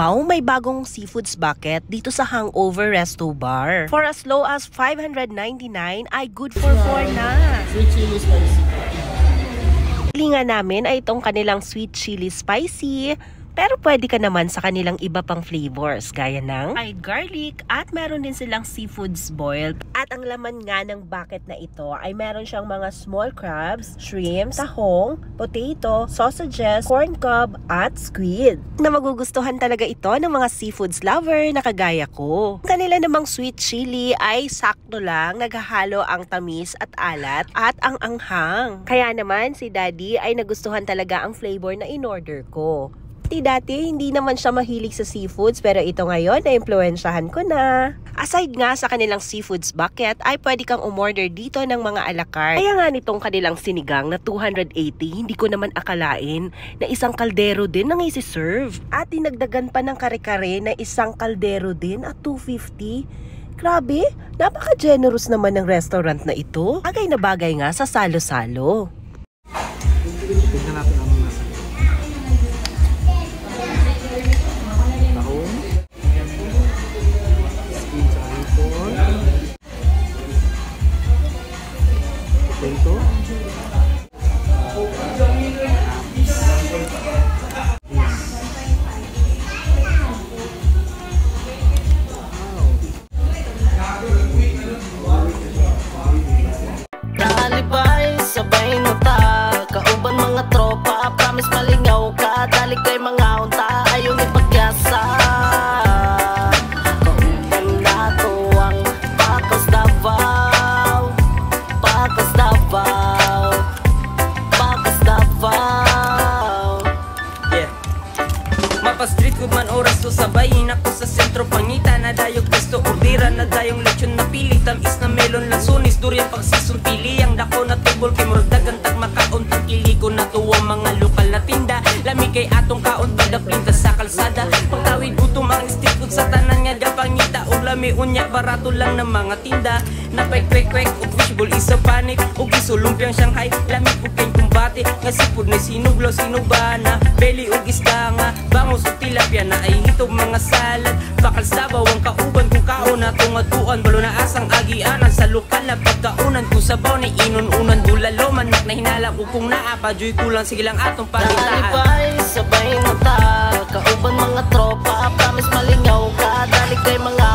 Wow, may bagong seafoods bucket dito sa Hangover Resto Bar. For as low as 599 ay good for 4 na. Sweet chili spicy. Hilingan namin ay itong kanilang sweet chili spicy. Pero pwede ka naman sa kanilang iba pang flavors gaya ng fried garlic at meron din silang seafoods boiled. At ang laman nga ng bucket na ito ay meron siyang mga small crabs, shrimps, tahong, potato, sausages, corn cob at squid. Na magugustuhan talaga ito ng mga seafoods lover na kagaya ko. Ang kanila namang sweet chili ay sakto lang, naghahalo ang tamis at alat at ang anghang. Kaya naman si Daddy ay nagustuhan talaga ang flavor na in-order ko. Dati hindi naman siya mahilig sa seafoods pero ito ngayon na-impluwensyahan ko na. Aside nga sa kanilang seafoods bucket ay pwede kang umorder dito ng mga a la carte. Kaya nga nitong kanilang sinigang na 280 hindi ko naman akalain na isang kaldero din ang isi-serve. At dinagdagan pa ng kare-kare na isang kaldero din at 250. Grabe, napaka-generous naman ng restaurant na ito. Bagay na bagay nga sa salo-salo. Tingnan natin ang nasa. Potato. Kalibay, sabay na ta. Kauban mga tropa, promise malingaw ka. Dali kay mga unta, ayaw ipagyasa. Kauban na to ang Pakas Davao. Pakas Davao. Pakas Davao. Yeah. Mapa street food man oras to sabayin ako sa sentro pangita na dayog gusto ordira na dayong lechon na pili tamis na melon lansunis durian pang season pili ang dako na tubol kay murag dagan tag makaon tag iliko na tuwa mga lokal na tinda lami kay atong kaon pagdaplinta sa kalsada pagtawid gutom ang street food sa tanan nga gapangita og lami unya barato lang ng mga tinda na kwek-kwek og fishbowl isa panic og isulumpiang Shanghai lami pug kay kumbate nga sipud na sinuglo sinubana belly og isda nga bangus ug tilapia na ay hitog mga salad bakal sabaw ang kauban kung kaon na tungatuan balo na asang agianan sa lokal na pagkaunan kung sabaw ni inununan bulalo manak na hinala ko kung naapa joy kulang sige lang atong palitaan Kalibay, sabay na ta. Kauban mga tropa, promise malingaw ka. Dali kay mga